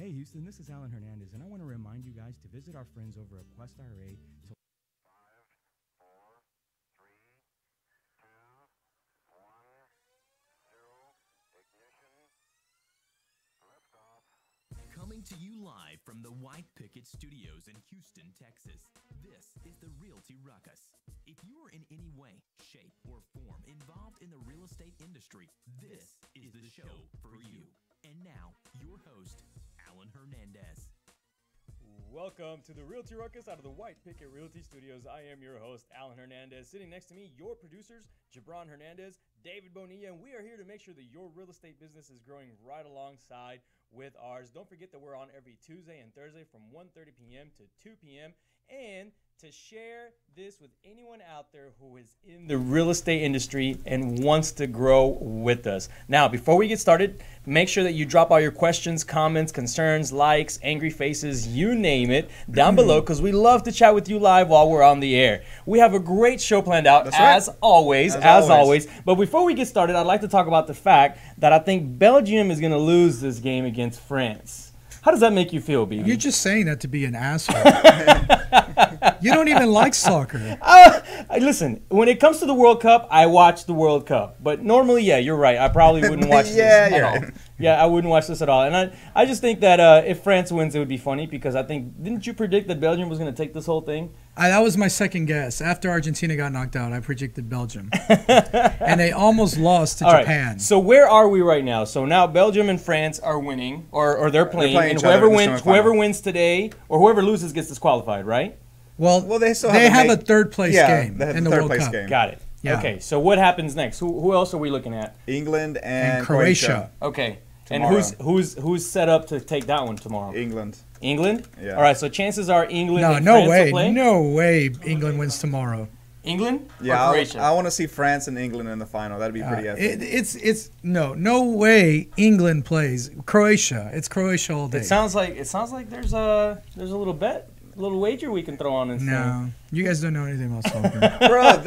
Hey Houston, this is Alan Hernandez, and I want to remind you guys to visit our friends over at Quest IRA to 5, 4, 3, 2, 1, 0, ignition, liftoff. Coming to you live from the White Picket Studios in Houston, Texas, this is the Realty Ruckus. If you are in any way, shape, or form involved in the real estate industry, this is the show for you. And now, your host, Alan Hernandez. Welcome to the Realty Ruckus out of the White Picket Realty Studios. I am your host, Alan Hernandez. Sitting next to me, your producers, Gibran Hernandez, David Bonilla, and we are here to make sure that your real estate business is growing right alongside with ours. Don't forget that we're on every Tuesday and Thursday from 1:30 p.m. to 2 p.m. and to share this with anyone out there who is in the real estate industry and wants to grow with us. Now, before we get started, make sure that you drop all your questions, comments, concerns, likes, angry faces, you name it, down below, because we love to chat with you live while we're on the air. We have a great show planned out, as always. But before we get started, I'd like to talk about the fact that I think Belgium is going to lose this game against France. How does that make you feel, BB? You're just saying that to be an asshole. You don't even like soccer. Listen, when it comes to the World Cup, I watch the World Cup. But normally, yeah, you're right. I probably wouldn't watch this at all. Yeah, I wouldn't watch this at all. And I just think that if France wins, it would be funny because I think, didn't you predict that Belgium was going to take this whole thing? That was my second guess. After Argentina got knocked out, I predicted Belgium. And they almost lost to Japan. Right. So where are we right now? So now Belgium and France are winning, or they're playing and whoever wins today, or whoever loses gets disqualified, right? Well, they have a third place game in the World Cup. Got it. Yeah. Okay, so what happens next? Who else are we looking at? England and Croatia. Okay. Tomorrow. And who's set up to take that one tomorrow? England. England? Yeah. All right, so chances are England and no France way. will play? No way England wins tomorrow. England? Yeah, or Croatia? I want to see France and England in the final. That'd be pretty epic. No way England plays. Croatia. It's Croatia all day. It sounds like there's a little bet. A little wager we can throw on and No, you guys don't know anything about soccer. Bro,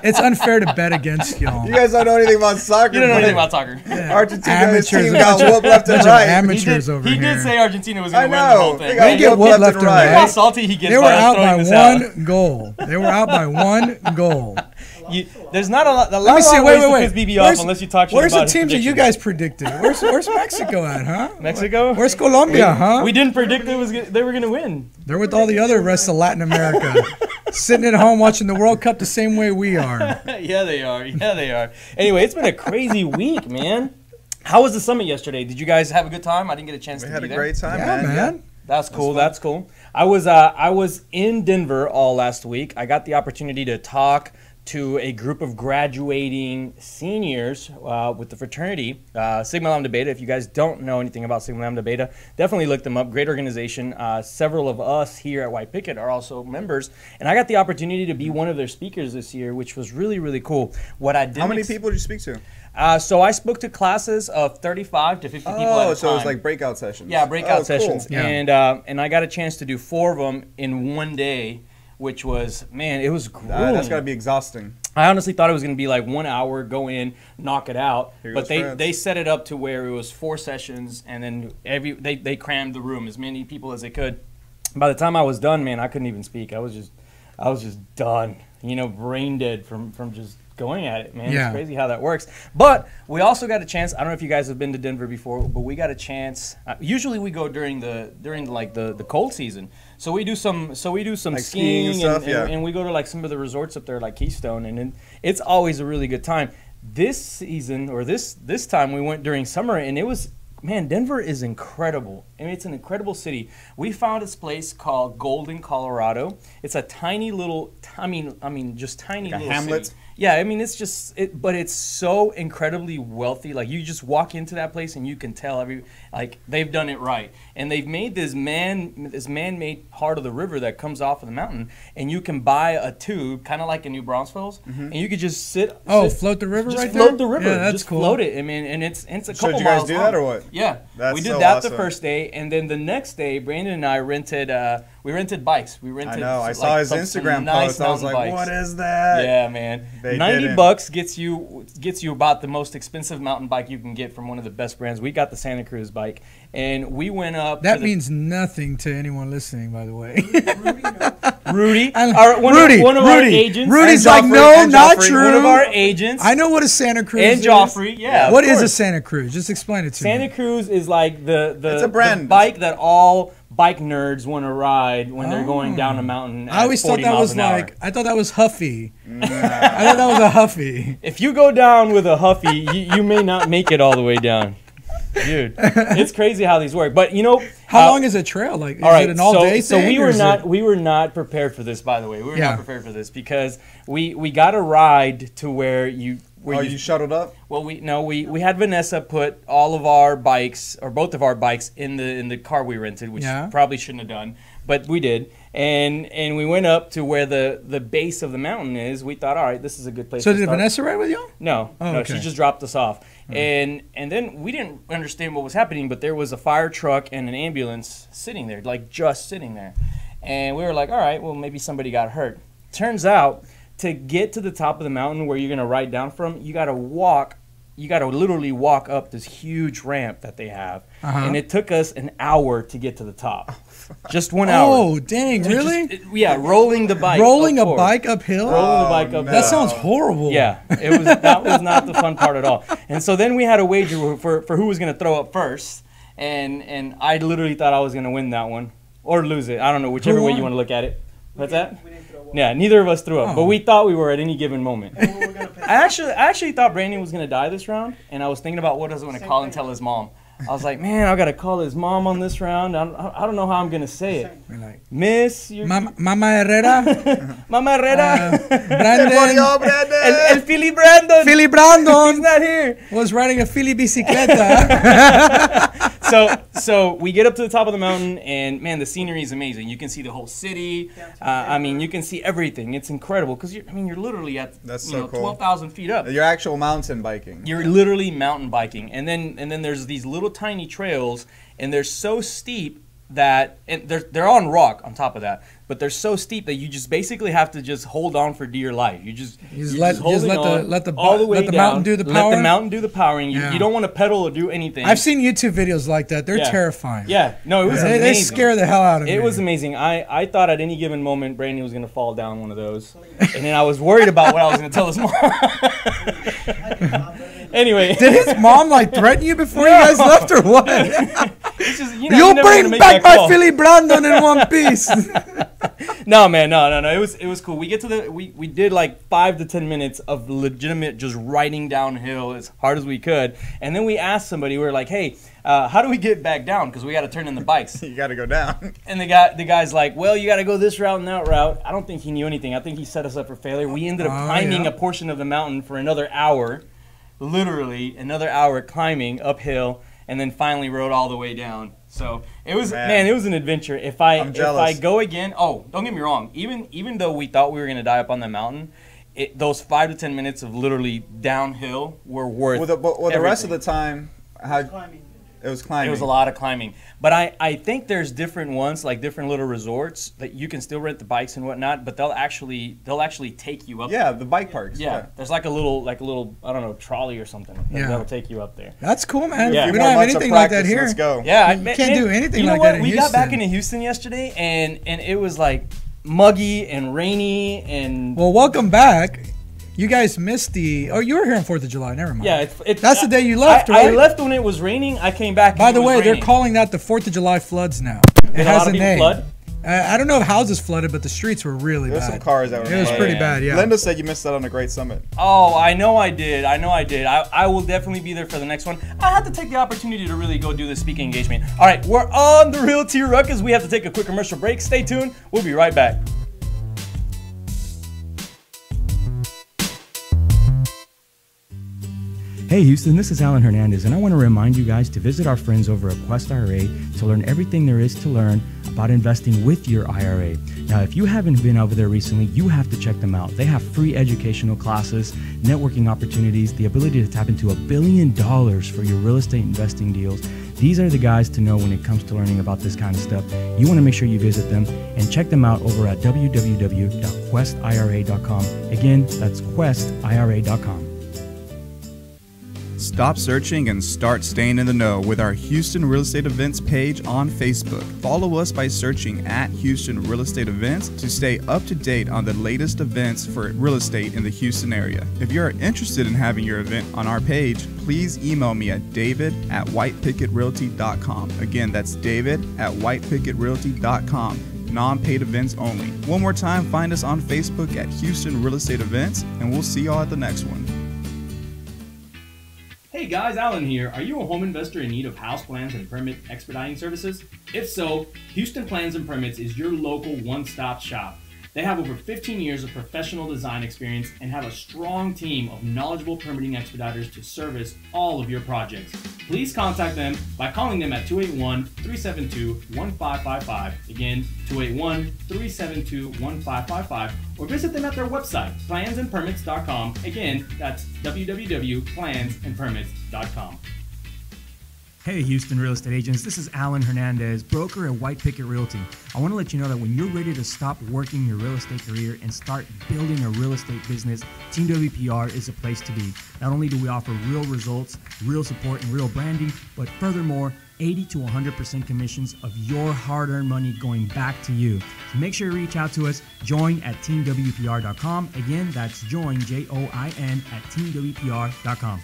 it's unfair to bet against y'all. You guys don't know anything about soccer. You don't know anything about soccer. Yeah. Argentina's team got whooped left and right. Amateurs over here. He did say Argentina was going to win the whole thing. They get whooped left and right. Look how salty he gets. They were out by one goal. They were out by one goal. There's not a lot of ways to piss BB off unless you talk shit about his Where's the teams that you guys predicted? Where's Mexico at, huh? Mexico? Where's Colombia, huh? We didn't predict they were going to win. They're with all the other rest of Latin America, sitting at home watching the World Cup the same way we are. Yeah, they are. Anyway, it's been a crazy week, man. How was the summit yesterday? Did you guys have a good time? I didn't get a chance to be there. We had a great time, man. Yeah. That's cool. I was in Denver all last week. I got the opportunity to talk to a group of graduating seniors with the fraternity, Sigma Lambda Beta. If you guys don't know anything about Sigma Lambda Beta, definitely look them up. Great organization. Several of us here at White Picket are also members, and I got the opportunity to be one of their speakers this year, which was really, really cool. How many people did you speak to? So I spoke to classes of 35 to 50 people at a time. Oh, so it was like breakout sessions. Yeah, breakout sessions. Cool. Yeah. And I got a chance to do 4 of them in one day, which was, man, it was grueling. That's got to be exhausting. I honestly thought it was going to be like 1 hour, go in, knock it out. But they set it up to where it was 4 sessions, and then they crammed the room, as many people as they could. By the time I was done, man, I couldn't even speak. I was just done, brain dead from just going at it, man. Yeah. It's crazy how that works. But we also got a chance. I don't know if you guys have been to Denver before, but we got a chance. Usually we go during the cold season. So we do some like skiing and we go to like some of the resorts up there like Keystone, and it's always a really good time. This season or this time we went during summer, and it was, man, Denver is incredible. I mean, it's an incredible city. We found this place called Golden, Colorado. It's a tiny little, just tiny little hamlet. City. Yeah, I mean, it's just, but it's so incredibly wealthy. Like, you just walk into that place and you can tell they've done it right. And they've made this man-made part of the river that comes off of the mountain, and you can buy a tube, kind of like in New Braunfels, and you could just float the river right there? Float the river. Yeah, that's just cool. Float it. I mean, and it's a couple miles long. So did you guys do that or what? Yeah. That's we did so that awesome. The first day, and then the next day, Brandon and I rented We rented bikes. We rented. I know. I some- saw like, his some Instagram nice post. I was mountain like, bikes. what is that? Yeah, man. They $90 didn't. gets you about the most expensive mountain bike you can get from one of the best brands. We got the Santa Cruz bike, and we went up. That to the, means nothing to anyone listening, by the way. Rudy, And- one of our Rudy. agents. Rudy's And like, Joffrey, no, and not Joffrey. true. One of our agents. I know what a Santa Cruz and is. Joffrey. Yeah. What of is a course. Santa Cruz? Just explain it to Santa me. Cruz is like the It's a brand. the bike that all bike nerds want to ride when they're going down a mountain. I always at thought 40 that miles was an hour. like, I thought that was Huffy. I thought that was a Huffy. If you go down with a Huffy, you may not make it all the way down. Dude, it's crazy how these work. But you know, How long is a trail? Like, is all right, it an all-day so thing? or is it- we were not prepared for this. By the way, we were Yeah. not prepared for this because we got a ride to where you. Oh, you shuttled up? Well, we had Vanessa put all of our bikes or both of our bikes in the car we rented, which Yeah. probably shouldn't have done, but we did. And we went up to where the base of the mountain is. We thought, all right, this is a good place. So to did start. Vanessa ride with you? No, Oh, no, okay. she just dropped us off. And then we didn't understand what was happening, but there was a fire truck and an ambulance sitting there, like just sitting there. And we were like, all right, well, maybe somebody got hurt. Turns out, to get to the top of the mountain where you're going to ride down from, you got to literally walk up this huge ramp that they have. And it took us an hour to get to the top. Just 1 hour. Oh, dang, really? Yeah, rolling the bike. Rolling a up forward. bike uphill? Rolling the bike up. no. That sounds horrible. Yeah, that was not the fun part at all. And so then we had a wager for who was going to throw up first, and I literally thought I was going to win that one or lose it. I don't know, whichever Who way won? you want to look at it. What's that? Yeah, neither of us threw up, but we thought we were at any given moment. I actually thought Brandon was going to die this round, and I was thinking about what I was going to call and tell his mom. I was like, man, I got to call his mom on this round. I don't know how I'm going to say it. We're like, Miss, Mama Herrera, Mama Herrera, Brandon, El Philly Brandon. Philly He's Brandon not here. was riding a Philly bicicleta. So we get up to the top of the mountain, and man, the scenery is amazing. You can see the whole city. I mean, you can see everything. It's incredible because you're literally at That's so cool. 12,000 feet up. Your actual mountain biking. You're literally mountain biking, and then there's these little tiny trails, and they're so steep that and they're on rock on top of that, but they're so steep that you just basically have to just hold on for dear life. You just let the mountain do the Let power? the mountain do the powering. Yeah. You don't want to pedal or do anything. I've seen YouTube videos like that. They're terrifying. Yeah, no, it was They amazing. scare the hell out of me. It was amazing. I thought at any given moment Brandon was going to fall down one of those. And then I was worried about what I was going to tell his mom. Anyway. Did his mom like threaten you before you guys left or what? It's just, you You'll never wanna bring make back that my call. Philly Brandon in one piece. No, man, no. It was cool. We get to we did like 5 to 10 minutes of legitimate just riding downhill as hard as we could. And then we asked somebody, we were like, hey, how do we get back down? Because we got to turn in the bikes. You got to go down. And the guy's like, well, you got to go this route and that route. I don't think he knew anything. I think he set us up for failure. We ended up climbing a portion of the mountain for another hour, literally another hour climbing uphill, and then finally rode all the way down. So it was it was an adventure. If I go again, don't get me wrong. Even though we thought we were gonna die up on the mountain, those 5 to 10 minutes of literally downhill were worth. Well, the rest of the time, it was climbing. It was a lot of climbing. But I think there's different ones, like different little resorts that you can still rent the bikes and whatnot, but they'll actually take you up. Yeah, the bike parks. Yeah. There's like a little I don't know, trolley or something that'll take you up there. That's cool, man. Yeah. We don't have anything like that here. Let's go. Yeah, You can't do anything you know like what? that in We got back Houston. into Houston yesterday, and it was like muggy and rainy and Well, welcome back. You guys missed you were here on 4th of July. Never mind. yeah. That's the day you left, I right? left when it was raining. I came back. By and the it was way, they're raining. calling that the 4th of July floods now. It Did a has lot a of people name. flood? I don't know if houses flooded, but the streets were really There's bad. some cars that were It was flooded. pretty bad, yeah. Linda said you missed out on a great summit. Oh, I know I did. I will definitely be there for the next one. I had to take the opportunity to really go do this speaking engagement. All right, we're on the Realty Ruckus. We have to take a quick commercial break. Stay tuned. We'll be right back. Hey Houston, this is Alan Hernandez, and I want to remind you guys to visit our friends over at Quest IRA to learn everything there is to learn about investing with your IRA. Now, if you haven't been over there recently, you have to check them out. They have free educational classes, networking opportunities, the ability to tap into $1 billion for your real estate investing deals. These are the guys to know when it comes to learning about this kind of stuff. You want to make sure you visit them and check them out over at www.questira.com. Again, that's questira.com. Stop searching and start staying in the know with our Houston Real Estate Events page on Facebook. Follow us by searching at Houston Real Estate Events to stay up to date on the latest events for real estate in the Houston area. If you are interested in having your event on our page, please email me at david@whitepicketrealty.com. Again, that's david@whitepicketrealty.com. Non-paid events only. One more time, find us on Facebook at Houston Real Estate Events, and we'll see y'all at the next one. Hey guys, Alan here. Are you a home investor in need of house plans and permit expediting services? If so, Houston Plans and Permits is your local one-stop shop. They have over 15 years of professional design experience and have a strong team of knowledgeable permitting expediters to service all of your projects. Please contact them by calling them at 281-372-1555. Again, 281-372-1555, or visit them at their website, plansandpermits.com. Again, that's www.plansandpermits.com. Hey Houston real estate agents, this is Alan Hernandez, broker at White Picket Realty. I want to let you know that when you're ready to stop working your real estate career and start building a real estate business, Team WPR is a place to be. Not only do we offer real results, real support, and real branding, but furthermore, 80 to 100% commissions of your hard-earned money going back to you. So make sure you reach out to us. Join at teamwpr.com. Again, that's join, Join, at teamwpr.com.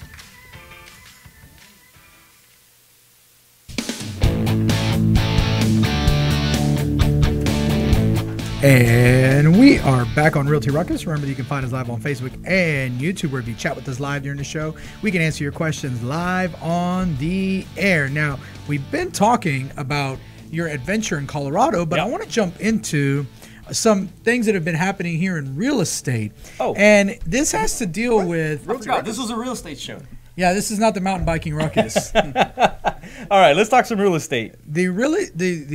And we are back on Realty Ruckus. Remember that you can find us live on Facebook and YouTube, where if you chat with us live during the show, we can answer your questions live on the air. Now, we've been talking about your adventure in Colorado, but I want to jump into some things that have been happening here in real estate. Oh. And this has to deal with... This was a real estate show. Yeah, this is not the mountain biking ruckus. All right, let's talk some real estate. The real estate.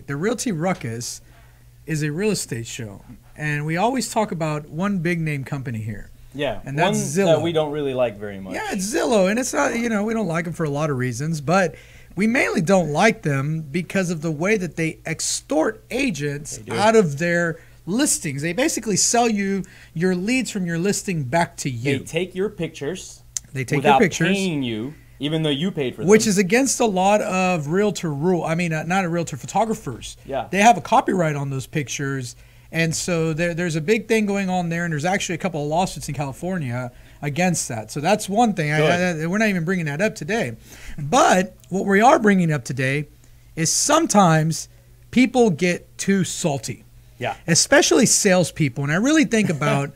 The Realty Ruckus is a real estate show, and we always talk about one big name company here. Yeah, and that's one Zillow. that we don't really like very much. Yeah, it's Zillow, and it's not, we don't like them for a lot of reasons, but we mainly don't like them because of the way that they extort agents out of their listings. They basically sell you your leads from your listing back to you. They take your pictures. They take without your pictures, paying you, even though you paid for them. which is against a lot of realtor rule. I mean, not a realtor, photographers. Yeah. They have a copyright on those pictures. And so there's a big thing going on there. And there's actually a couple of lawsuits in California against that. So that's one thing. We're not even bringing that up today. But what we are bringing up today is sometimes people get too salty. Yeah. Especially salespeople. And I really think about,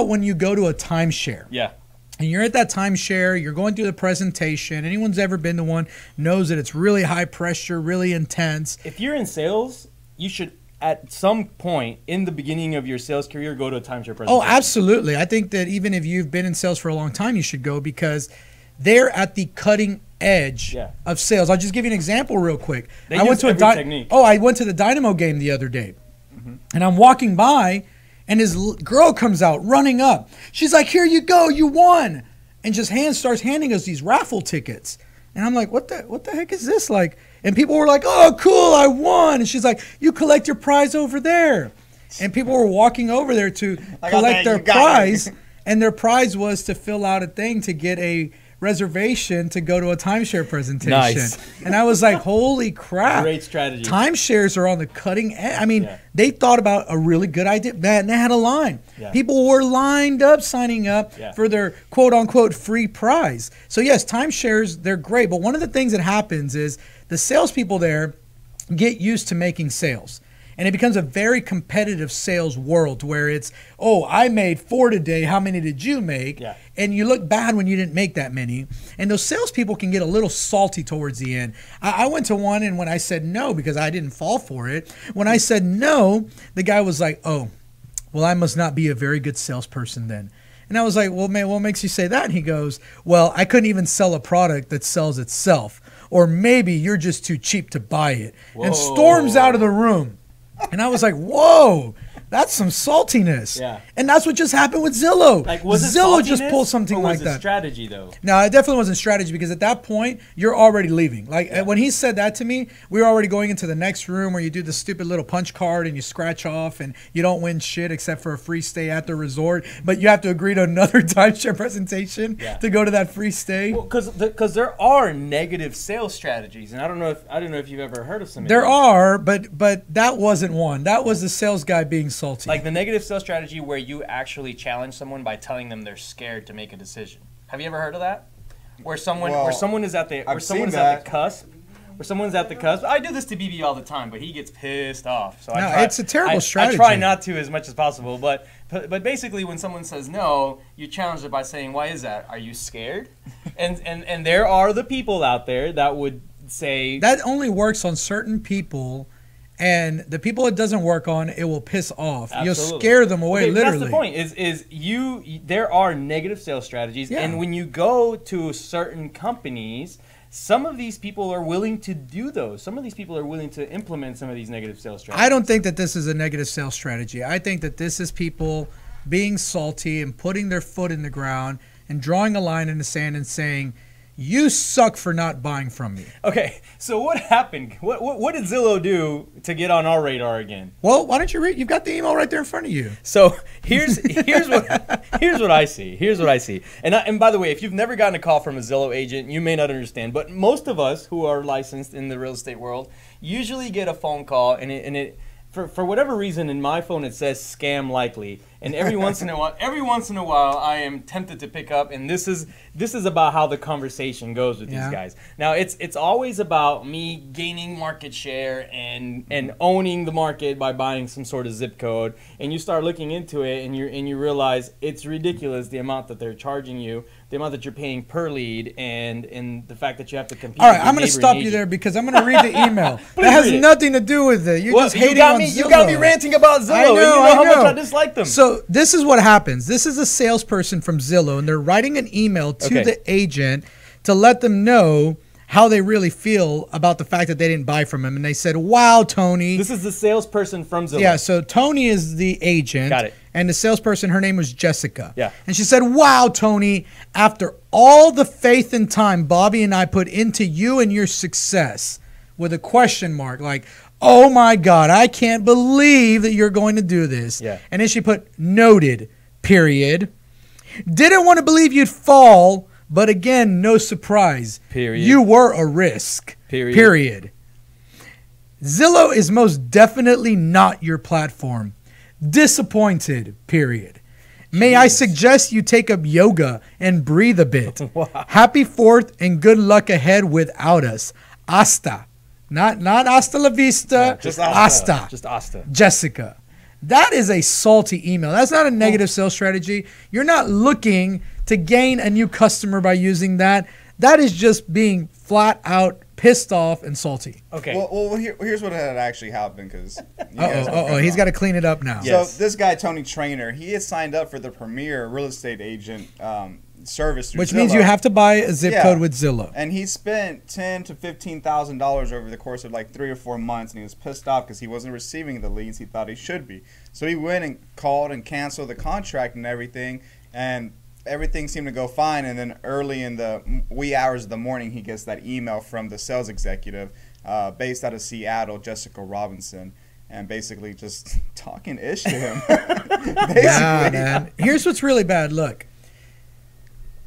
when you go to a timeshare. Yeah. And you're at that timeshare, you're going through the presentation. Anyone's ever been to one knows that it's really high pressure, really intense. If you're in sales, you should, at some point in the beginning of your sales career, go to a timeshare presentation. Oh, absolutely. I think that even if you've been in sales for a long time, you should go, because they're at the cutting edge of sales. I'll just give you an example real quick. I went to the Dynamo game the other day, and I'm walking by, and his girl comes out running up. She's like, "Here you go, you won," and just starts handing us these raffle tickets. And I'm like, what the heck is this? Like, and people were like, "Oh, cool, I won." And she's like, "You collect your prize over there." And people were walking over there to collect their prize, and their prize was to fill out a thing to get a reservation to go to a timeshare presentation. Nice. And I was like, holy crap. Great strategy. Timeshares are on the cutting edge. I mean, they thought about a really good idea. And they had a line. Yeah. People were lined up signing up for their quote unquote free prize. So yes, timeshares, they're great. But one of the things that happens is the salespeople there get used to making sales. And it becomes a very competitive sales world where it's, oh, I made 4 today. How many did you make? Yeah. And you look bad when you didn't make that many. And those salespeople can get a little salty towards the end. I went to one, and when I said no, because I didn't fall for it, when I said no, the guy was like, "Oh, well, I must not be a very good salesperson then." And I was like, "Well, man, what makes you say that?" And he goes, "Well, I couldn't even sell a product that sells itself. Or maybe you're just too cheap to buy it." Whoa. And storms out of the room. And I was like, whoa, That's some saltiness. Yeah. And that's what just happened with Zillow. Like, was it Zillow just saltiness, pulled something or like was it that. strategy, though? No, it definitely wasn't strategy, because at that point, you're already leaving. Like, when he said that to me, we were already going into the next room where you do the stupid little punch card and you scratch off and you don't win shit except for a free stay at the resort. But you have to agree to another timeshare presentation to go to that free stay. Well, because there are negative sales strategies, and I don't know if you've ever heard of some. There are, but that wasn't one. That was the sales guy being salty. Like the negative sales strategy where you actually challenge someone by telling them they're scared to make a decision. Have you ever heard of that? Where someone is at the cusp. Where someone's at the cusp. I do this to BB all the time, but he gets pissed off. So it's a terrible strategy. I try not to as much as possible, but basically when someone says no, you challenge it by saying, "Why is that? Are you scared?" and there are the people out there that would say that only works on certain people. And the people it doesn't work on, it will piss off. Absolutely. You'll scare them away, literally. That's the point. There are negative sales strategies, and when you go to certain companies, some of these people are willing to do those. Some of these people are willing to implement some of these negative sales strategies. I don't think that this is a negative sales strategy. I think that this is people being salty and putting their foot in the ground and drawing a line in the sand and saying, "You suck for not buying from me." Okay, so what happened? What did Zillow do to get on our radar again? Well, why don't you read? You've got the email right there in front of you. So here's what I see. Here's what I see. And by the way, if you've never gotten a call from a Zillow agent, you may not understand. But most of us who are licensed in the real estate world usually get a phone call, and it for whatever reason in my phone it says scam likely. And every once in a while, I am tempted to pick up, and this is about how the conversation goes with these guys. Now, it's always about me gaining market share and owning the market by buying some sort of zip code. And you start looking into it, and you realize it's ridiculous the amount that they're charging you, the amount that you're paying per lead, and the fact that you have to compete. All right, I'm going to stop you there because I'm going to read the email. That has nothing to do with it. You're just hating on Zillow. You got me ranting about Zillow. I know, and you know how much I dislike them. So this is what happens. This is a salesperson from Zillow, and they're writing an email to the agent to let them know how they really feel about the fact that they didn't buy from him. And they said, "Wow, Tony." This is the salesperson from Zillow. Yeah, so Tony is the agent. Got it. And the salesperson, her name was Jessica. Yeah. And she said, "Wow, Tony, after all the faith and time Bobby and I put into you and your success," with a question mark, like, "Oh my God, I can't believe that you're going to do this." Yeah. And then she put noted, period. "Didn't want to believe you'd fall, but again, no surprise. Period. You were a risk. Period. Zillow is most definitely not your platform. Disappointed. Period. May I suggest you take up yoga and breathe a bit. Wow. Happy 4th and good luck ahead without us. Hasta." Not hasta la vista. Just hasta. Just hasta. Jessica. That is a salty email. That's not a negative sales strategy. You're not looking to gain a new customer by using that. That is just being flat out pissed off and salty. Okay. Well, here's what had actually happened, because He's got to clean it up now. So this guy, Tony Trainer, he had signed up for the premier real estate agent service through Which Zillow. means you have to buy a zip code with Zillow. And he spent $10,000 to $15,000 over the course of like 3 or 4 months, and he was pissed off because he wasn't receiving the leads he thought he should be. So he went and called and canceled the contract and everything, and everything seemed to go fine. And then early in the wee hours of the morning, he gets that email from the sales executive based out of Seattle, Jessica Robinson, and basically just talking ish to him. Yeah, man. Here's what's really bad. Look,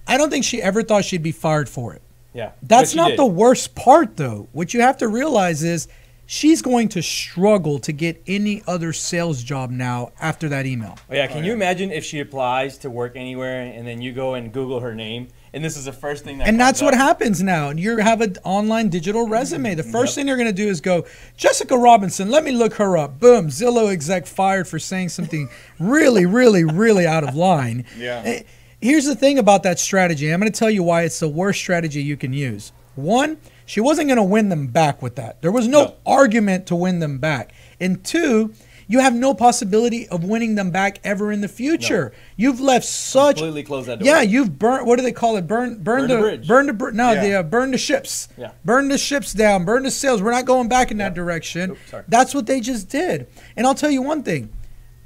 I don't think she ever thought she'd be fired for it. Yeah. That's not the worst part, though. What you have to realize is she's going to struggle to get any other sales job now after that email. Oh, yeah. Can you imagine if she applies to work anywhere and then you go and Google her name and this is the first thing that And comes that's what up? happens now. You have an online digital resume. The first thing you're going to do is go, Jessica Robinson, let me look her up. Boom, Zillow exec fired for saying something really, really, really out of line. Yeah. Here's the thing about that strategy. I'm going to tell you why it's the worst strategy you can use. One, she wasn't going to win them back with that. There was no argument to win them back. And two, you have no possibility of winning them back ever in the future. No. You've left such completely closed that door. Yeah, you've burnt. What do they call it? Burn the bridge. burn the ships. Yeah. Burn the ships down. Burn the sails. We're not going back in that direction. Oops, sorry. That's what they just did. And I'll tell you one thing.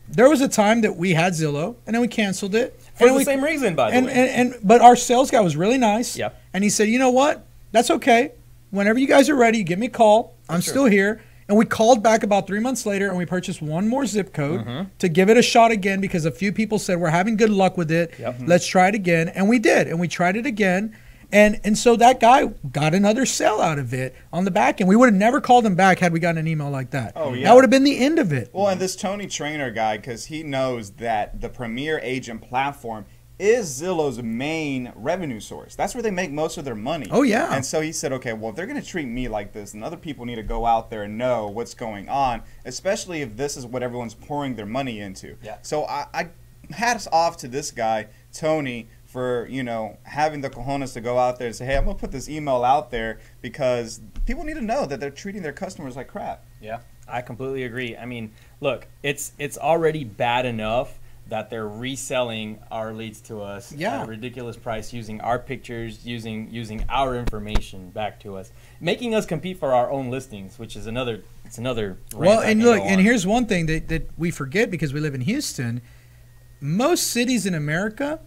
there was a time that we had Zillow, and then we canceled it. For and the same reason, by the way. But our sales guy was really nice. Yep. And he said, you know what? That's okay. Whenever you guys are ready, give me a call. I'm still here. And we called back about 3 months later, and we purchased one more zip code to give it a shot again because a few people said, we're having good luck with it. Yep. Let's try it again. And we did. And we tried it again. And so that guy got another sale out of it on the back end. We would have never called him back had we gotten an email like that. Oh, yeah. That would have been the end of it. Well, and this Tony Trainer guy, because he knows that the Premier Agent platform is Zillow's main revenue source. That's where they make most of their money. Oh, yeah. And so he said, okay, well, if they're going to treat me like this, then other people need to go out there and know what's going on, especially if this is what everyone's pouring their money into. Yeah. So I hats off to this guy, Tony, for, you know, having the cojones to go out there and say, hey, I'm going to put this email out there because people need to know that they're treating their customers like crap. Yeah, I completely agree. I mean, look, it's already bad enough that they're reselling our leads to us at a ridiculous price, using our pictures, using our information back to us, making us compete for our own listings, which is another Well, and look, and here's one thing that we forget because we live in Houston. Most cities in America,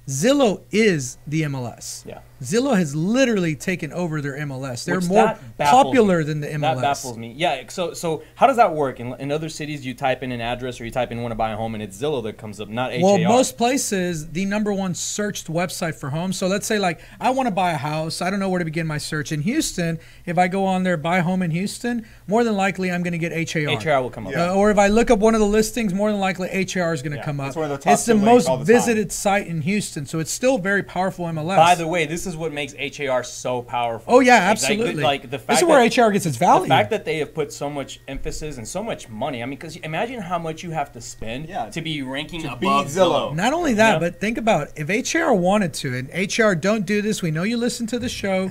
Zillow is the MLS. Yeah. Zillow has literally taken over their MLS. They're Which more that baffles popular me. than the MLS. That baffles me. Yeah. So how does that work? In other cities, you type in an address or you type in want to buy a home, and it's Zillow that comes up, not HAR. Well, most places, the #1 searched website for homes. So let's say, like, I want to buy a house. I don't know where to begin my search. In Houston, if I go on there, buy a home in Houston, more than likely I'm going to get HAR. HAR will come up. Yeah. Or if I look up one of the listings, more than likely HAR is going to come up. It's one of the top It's the two links most all the visited site in Houston. So it's still very powerful MLS. By the way, this is what makes HAR so powerful. Oh, yeah, Like, absolutely. Like the fact this is where HAR gets its value. The fact that they have put so much emphasis and so much money. I mean, because imagine how much you have to spend to be ranking above beat Zillow. Not only that, Yeah. but think about if HR wanted to, and HR don't do this. We know you listen to the show.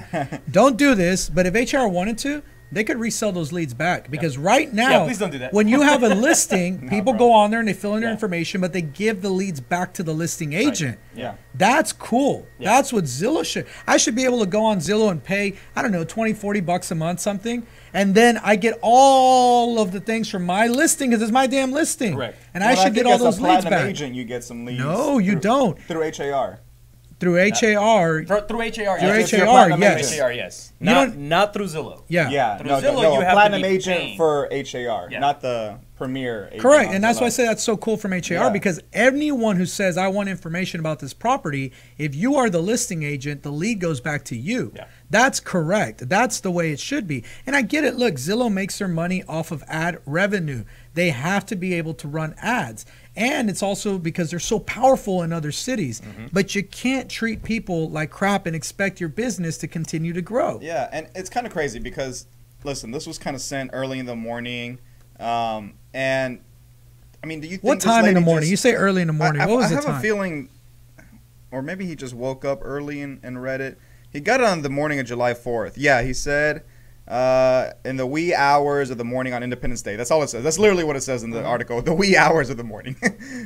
Don't do this, but if HR wanted to, they could resell those leads back because right now, Yeah, please don't do that. when you have a listing, people bro. go on there and they fill in their information, but they give the leads back to the listing agent. Yeah. That's cool. Yeah. That's what Zillow should. I should be able to go on Zillow and pay, I don't know, 20, 40 bucks a month, something. And then I get all of the things from my listing because it's my damn listing. Correct. And I should get all those leads back. Agent, you get some leads. No, you don't. Through HAR. Through HAR. Through HAR. Through yes. HAR, Platinum yes. agent. HAR, yes. You don't- Not through Zillow. Yeah. Yeah, Through no, Zillow, no, you have to Platinum be agent paying. for HAR, Yeah. not the Premier agent. Correct. on And that's why I Zillow. say that's so cool from HAR Yeah. because anyone who says, I want information about this property, if you are the listing agent, the lead goes back to you. Yeah. That's correct. That's the way it should be. And I get it. Look, Zillow makes their money off of ad revenue. They have to be able to run ads. And it's also because they're so powerful in other cities. But you can't treat people like crap and expect your business to continue to grow. Yeah, and it's kind of crazy because, listen, this was kind of sent early in the morning. And, I mean, do you think What this time in the lady morning? just- You say early in the morning. What was I the have time? a feeling, or maybe he just woke up early and read it. He got it on the morning of July 4th. Yeah, he said in the wee hours of the morning on Independence Day. That's all it says. That's literally what it says in the article, the wee hours of the morning.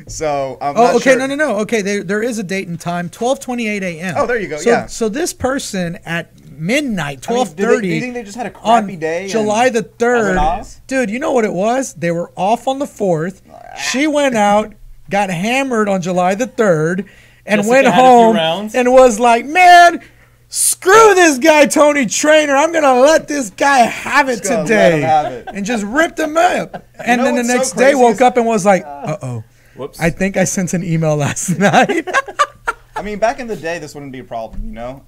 So, I'm not okay, sure. no. Okay, there is a date and time, 12:28 a.m. Oh, there you go, So, yeah. So this person at midnight, I mean, 12:30, do you think they just had a on crappy day? July the and 3rd. went off? Dude, you know what it was? They were off on the 4th. She went out, got hammered on July the 3rd, and Jessica went had a few home rounds. and was like, man, screw this guy, Tony Trainer. I'm going to let this guy have it Just gonna today. let him have it. And just ripped him up. And know then the what's so next day crazy woke is- up and was like, uh-oh. Whoops. I think I sent an email last night. I mean, back in the day, this wouldn't be a problem, you know?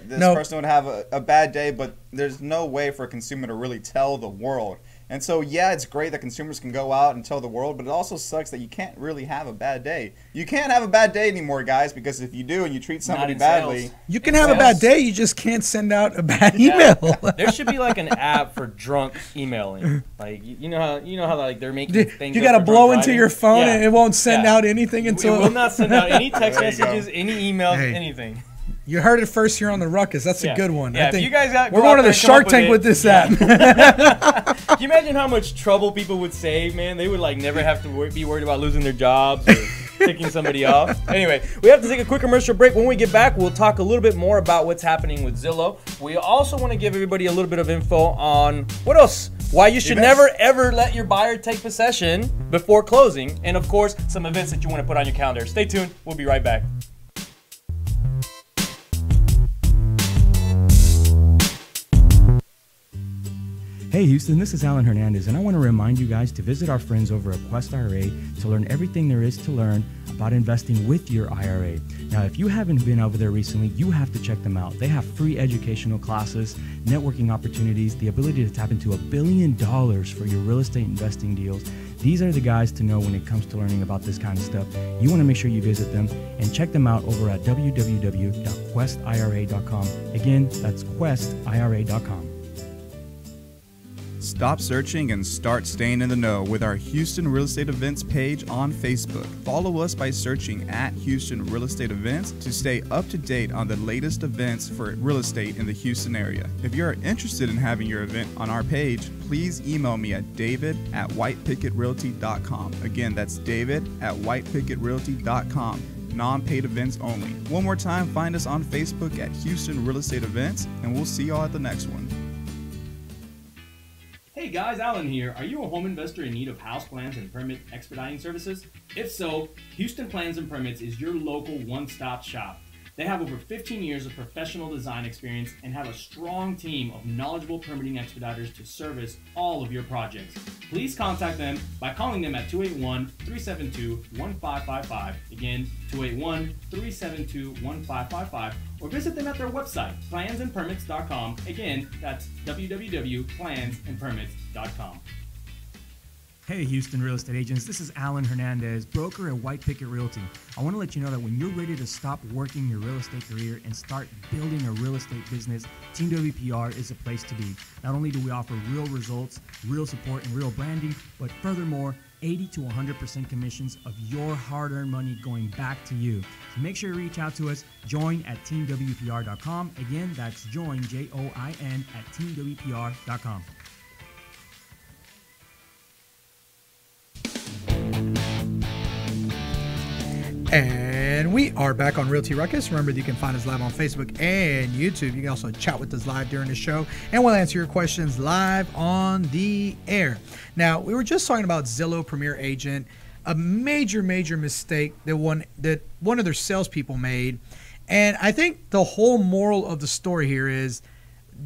This No. person would have a bad day, but there's no way for a consumer to really tell the world. And so, yeah, it's great that consumers can go out and tell the world, but it also sucks that you can't really have a bad day. You can't have a bad day anymore, guys, because if you do and you treat somebody in badly, sales. You can have a bad day, you just can't send out a bad email. There should be like an app for drunk emailing. Like you know how like they're making things. You up got to for blow drunk into driving? your phone Yeah. and it won't send Yeah. out anything It until will not send out any text There you go. messages, any emails, Hey. anything. You heard it first here on the Ruckus. That's Yeah. a good one. Yeah, I if think you guys got we're go out going to there the and come Shark up Tank it, with this app. Can you imagine how much trouble people would save, man? They would like never have to be worried about losing their jobs. Or, ticking somebody off. Anyway, we have to take a quick commercial break. When we get back, we'll talk a little bit more about what's happening with Zillow. We also want to give everybody a little bit of info on what else? Why you should never, ever let your buyer take possession before closing. And, of course, some events that you want to put on your calendar. Stay tuned. We'll be right back. Hey Houston, this is Alan Hernandez, and I want to remind you guys to visit our friends over at Quest IRA to learn everything there is to learn about investing with your IRA. Now, if you haven't been over there recently, you have to check them out. They have free educational classes, networking opportunities, the ability to tap into $1 billion for your real estate investing deals. These are the guys to know when it comes to learning about this kind of stuff. You want to make sure you visit them and check them out over at www.questira.com. Again, that's questira.com. Stop searching and start staying in the know with our Houston Real Estate Events page on Facebook. Follow us by searching at Houston Real Estate Events to stay up to date on the latest events for real estate in the Houston area. If you're interested in having your event on our page, please email me at david@whitepicketrealty.com. Again, that's david@whitepicketrealty.com. Non-paid events only. One more time, find us on Facebook at Houston Real Estate Events, and we'll see y'all at the next one. Hey guys, Alan here. Are you a home investor in need of house plans and permit expediting services? If so, Houston Plans and Permits is your local one-stop shop. They have over 15 years of professional design experience and have a strong team of knowledgeable permitting expediters to service all of your projects. Please contact them by calling them at 281-372-1555. Again, 281-372-1555. Or visit them at their website, plansandpermits.com. Again, that's www.plansandpermits.com. Hey Houston real estate agents, this is Alan Hernandez, broker at White Picket Realty. I want to let you know that when you're ready to stop working your real estate career and start building a real estate business, Team WPR is a place to be. Not only do we offer real results, real support, and real branding, but furthermore, 80 to 100% commissions of your hard-earned money going back to you. So make sure you reach out to us. Join at teamwpr.com. Again, that's join, Join, at teamwpr.com. And we are back on Realty Ruckus. Remember that you can find us live on Facebook and YouTube. You can also chat with us live during the show, and we'll answer your questions live on the air. Now, we were just talking about Zillow Premier Agent, a major mistake that one of their salespeople made. And I think the whole moral of the story here is,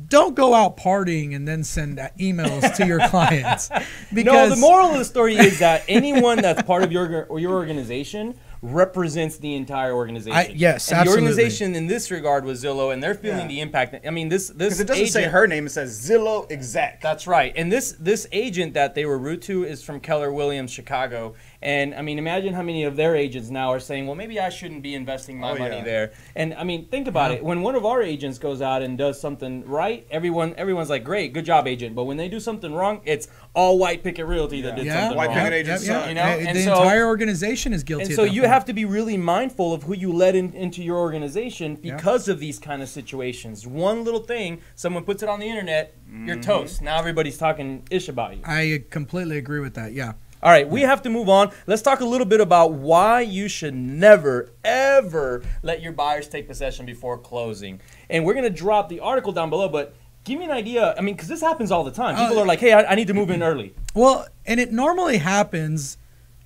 don't go out partying and then send emails to your clients. Because no, the moral of the story is that anyone that's part of your organization represents the entire organization. Yes, and absolutely. The organization in this regard was Zillow, and they're feeling the impact. I mean, this because it doesn't say her name; it says Zillow exec. That's right. And this agent that they were rude to is from Keller Williams, Chicago. And I mean, imagine how many of their agents now are saying, "Well, maybe I shouldn't be investing my money there." And I mean, think about it. When one of our agents goes out and does something right, everyone's like, "Great, good job, agent." But when they do something wrong, it's all White Picket Realty that did something White wrong. Picket agents, you know, and the entire organization is guilty. And at so that you point. have to be really mindful of who you let into your organization because of these kind of situations. One little thing, someone puts it on the internet, you're toast. Now everybody's talking ish about you. I completely agree with that. Yeah. All right, we have to move on. Let's talk a little bit about why you should never, ever let your buyers take possession before closing. And we're going to drop the article down below, but give me an idea. I mean, because this happens all the time. People are like, hey, I need to move in early. Well, and it normally happens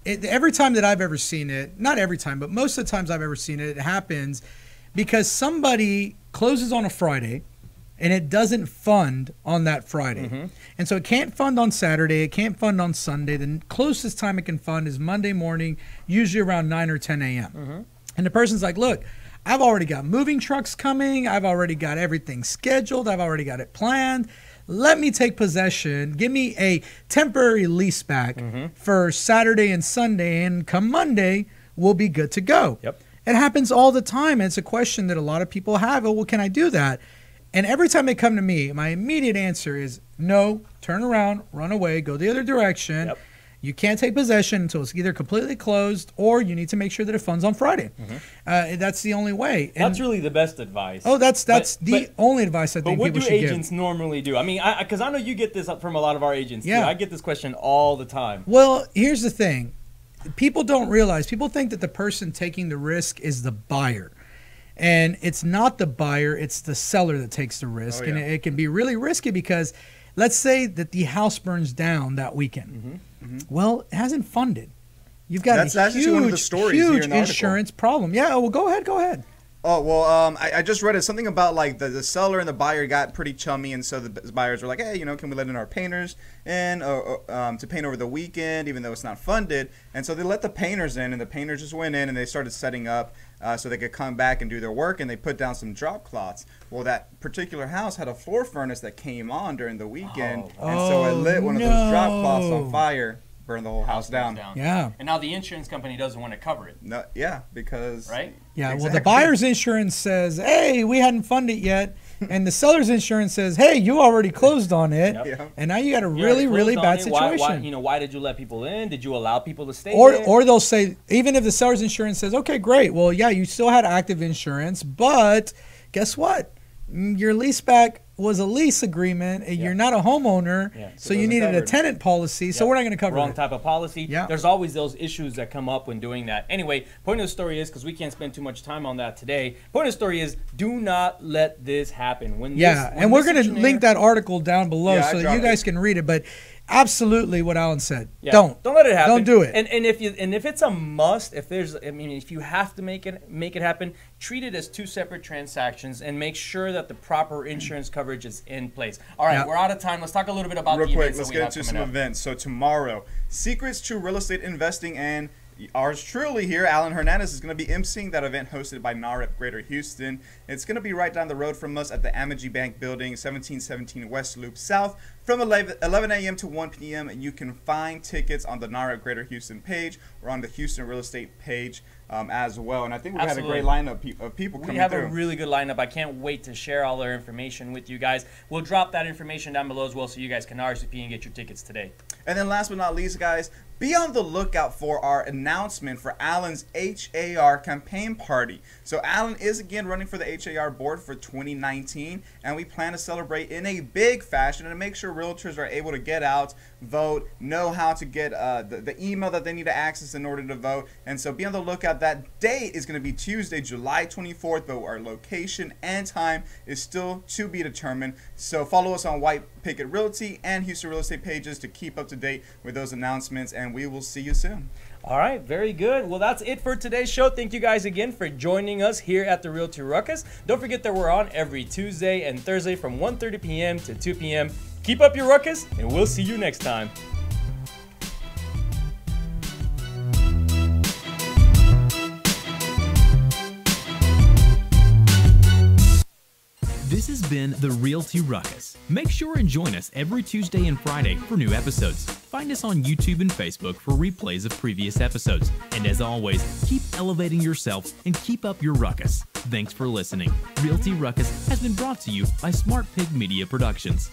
every time that I've ever seen it. Not every time, but most of the times I've ever seen it, it happens because somebody closes on a Friday and it doesn't fund on that Friday. Mm-hmm. And so it can't fund on Saturday. It can't fund on Sunday. The closest time it can fund is Monday morning, usually around 9 or 10 a.m. Mm-hmm. And the person's like, look, I've already got moving trucks coming. I've already got everything scheduled. I've already got it planned. Let me take possession. Give me a temporary lease back for Saturday and Sunday. And come Monday, we'll be good to go. Yep. It happens all the time. And it's a question that a lot of people have. Oh, well, can I do that? And every time they come to me, my immediate answer is no, turn around, run away, go the other direction. Yep. You can't take possession until it's either completely closed or you need to make sure that it funds on Friday. That's the only way. And that's really the best advice. Oh, that's the only advice I think people should give. But what do agents normally do? I mean, because I know you get this from a lot of our agents too. I get this question all the time. Well, here's the thing. people don't realize, people think that the person taking the risk is the buyer. And it's not the buyer, it's the seller that takes the risk. And it can be really risky because let's say that the house burns down that weekend. Well, it hasn't funded. You've got That's a actually one of the huge, stories here in huge the article. insurance problem. Yeah, well, go ahead. Oh, well, I just read it. Something about like the seller and the buyer got pretty chummy, and so the buyers were like, hey, can we let in our painters in to paint over the weekend, even though it's not funded? And so they let the painters in, and the painters just went in and they started setting up so they could come back and do their work, and they put down some drop cloths. Well, that particular house had a floor furnace that came on during the weekend, and so it lit one of those drop cloths on fire. Burn the whole house down. Yeah. And now the insurance company doesn't want to cover it. No, yeah, because right. Yeah. Well, the buyer's insurance says, "Hey, we hadn't funded yet," and the seller's insurance says, "Hey, you already closed on it," and now you got a really bad situation. Why did you let people in? Did you allow people to stay? Or they'll say, even if the seller's insurance says, "Okay, great. Well, yeah, you still had active insurance, but guess what? Your lease back was a lease agreement. You're not a homeowner, so you needed a tenant policy. So we're not going to cover wrong it. type of policy. There's always those issues that come up when doing that. Anyway, point of the story is, because we can't spend too much time on that today. Point of the story is, do not let this happen. And we're going to link that article down below so that you guys can read it. But absolutely, what Alan said. Don't let it happen. Don't do it. And if it's a must, if you have to make it happen, treat it as two separate transactions and make sure that the proper insurance coverage is in place. All right, we're out of time. Let's talk a little bit about real the quick. events Let's that we get have into some coming up. events. So tomorrow, Secrets to Real Estate Investing, and ours truly here, Alan Hernandez, is going to be emceeing that event hosted by NAREP Greater Houston. It's going to be right down the road from us at the Amegy Bank Building, 1717 West Loop South, from 11 a.m. to 1 p.m. You can find tickets on the NAREP Greater Houston page or on the Houston Real Estate page as well. And I think we have a great lineup of people coming through. We have a really good lineup. I can't wait to share all our information with you guys. We'll drop that information down below as well so you guys can RSVP and get your tickets today. And then last but not least, guys, be on the lookout for our announcement for Alan's HAR campaign party. So Alan is again running for the HAR board for 2019, and we plan to celebrate in a big fashion and make sure realtors are able to get out, vote, know how to get the email that they need to access in order to vote. And so be on the lookout. That date is going to be Tuesday, July 24th, but our location and time is still to be determined. So follow us on White Picket Realty and Houston Real Estate pages to keep up to date with those announcements, and we will see you soon. All right, very good. Well, that's it for today's show. Thank you guys again for joining us here at the Realty Ruckus. Don't forget that we're on every Tuesday and Thursday from 1:30 p.m. to 2 p.m. Keep up your ruckus, and we'll see you next time. This has been the Realty Ruckus. Make sure and join us every Tuesday and Friday for new episodes. Find us on YouTube and Facebook for replays of previous episodes. And as always, keep elevating yourself and keep up your ruckus. Thanks for listening. Realty Ruckus has been brought to you by Smart Pig Media Productions.